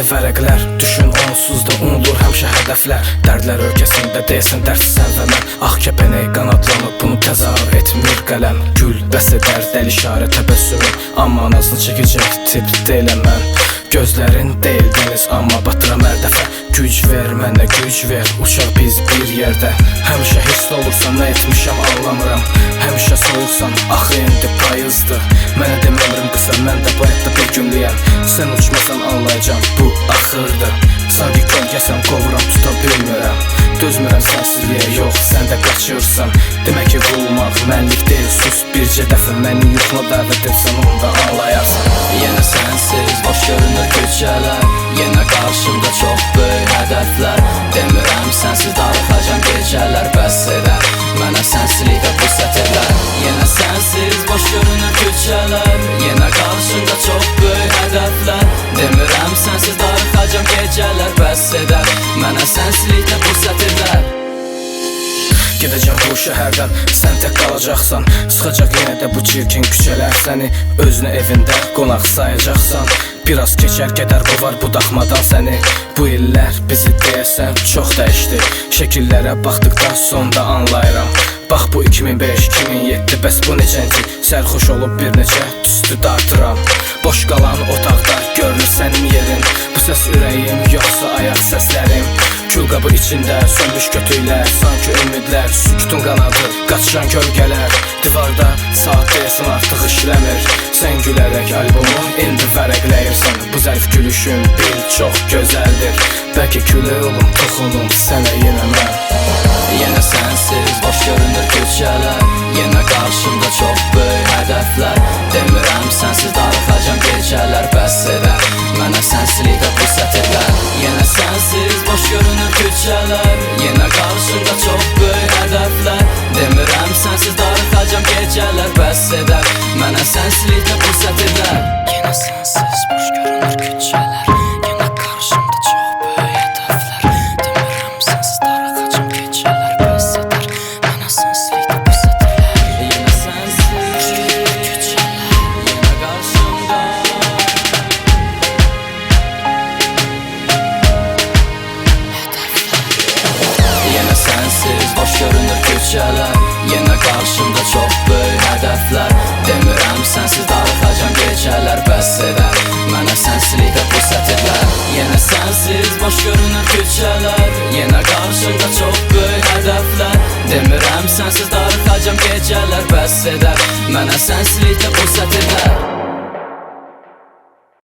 vərəqlər, düşün onsuz da unulur həmişə hədəflər. Dərdlər ölkəsində deyəsən dərssən və mən ağ kəpənək qanadlanıb bunu təzahür etmir qələm. Gül bəs edər dəl işarə təbəssümün, amma nazını çəkəcək tip deyiləm mən. Gözlərin deyil dəniz, amma batıram hər dəfə. Güc ver mənə güc ver, uçaq biz bir yerdə. Həmişə hissli olursan, nə etmişəm anlamıram. Həmişə soyuqsan, axı indi payızdır. Mənə demə ömrüm qısa, mən də bu həyatda bir günlüyəm. Sən uçmasan anlayacam, bu axırdır. Sanki kölgəsən, qovuram, tuta bilmirəm. Dözmürəm sənsizliyə, yox, sən də qaçırsan. Demək ki, vurulmaq mənlik deyil, sus bircə dəfə. Məni yuxuna dəvət etsən, onu da anlayarsan. Yenə sənsiz boş görünür küçələr, yenə qarşımda çox böyük hədəflər. Demirəm sənsiz darıxacam gecələr, bəs edər mənə sənsizlikdə bu sətirlər. Yenə sənsiz boş görünür küçələr, yenə qarşımda çox böyük hədəflər. Demirəm sənsiz darıxacam gecələr, bəs edər mənə sənsizlikdə bu sətirlər. Gedəcəm bu şəhərdən, sən tək qalacaqsan. Sıxacaq yenə də bu çirkin küçələr səni. Özünü evində qonaq sayacaqsan. Biraz keçər gedər qovar bu daxmadan səni. Bu illər bizi deyəsən çox dəyişdi. Şəkillərə baxdıqdan sonda anlayıram. Bax bu 2005-2007, bəs bu necənci? Sərxoş olub bir neçə tüstü dartıram. Boş qalan otaqda görünür sənin yerin. Bu səs ürəyim, yoxsa ayaq səslərim. Külqabı içində sönmüş kötüklər, sanki ümidlər, sükutun qanadı, qaçışan kölgələr. Divarda saat deyəsən artıq işləmir. Sən gülərək albomu indi vərəqləyirsən. Bu zərif gülüşün bil çox gözəldir. Bəlkə külə olum, toxunum sənə yenə mən. Yenə sənsiz boş görünür küçələr, yenə qarşımda çox böyük hədəflər. Demirəm sənsiz darıxacam gecələr, bəs edər mənə sənsizlikdə bu sətirlər. Yenə sənsiz boş görünür küçələr, yenə qarşımda çox böyük hədəflər. Demirəm sənsiz darıxacam gecələr, bəs edər mənə sənsizlikdə bu sətirlər. Yenə sənsiz boş görünür küçələr, yenə qarşımda çox böyük hədəflər. Demirəm sənsiz darıxacam gecələr, bəs edər mənə sənsizlikdə bu sətirlər. Yenə sənsiz boş görünür küçələr, yenə qarşımda. Yenə sənsiz boş görünür küçələr, yenə qarşımda çox böyük hədəflər. Demirəm sənsiz darıxacam gecələr, bəs edər mənə sənsizlikdə bu sətirlər. Yenə sənsiz boş görünür küçələr, yenə qarşımda çox böyük hədəflər. Demirəm sənsiz darıxacam gecələr, bəs edər mənə sənsizlikdə bu sətirlər.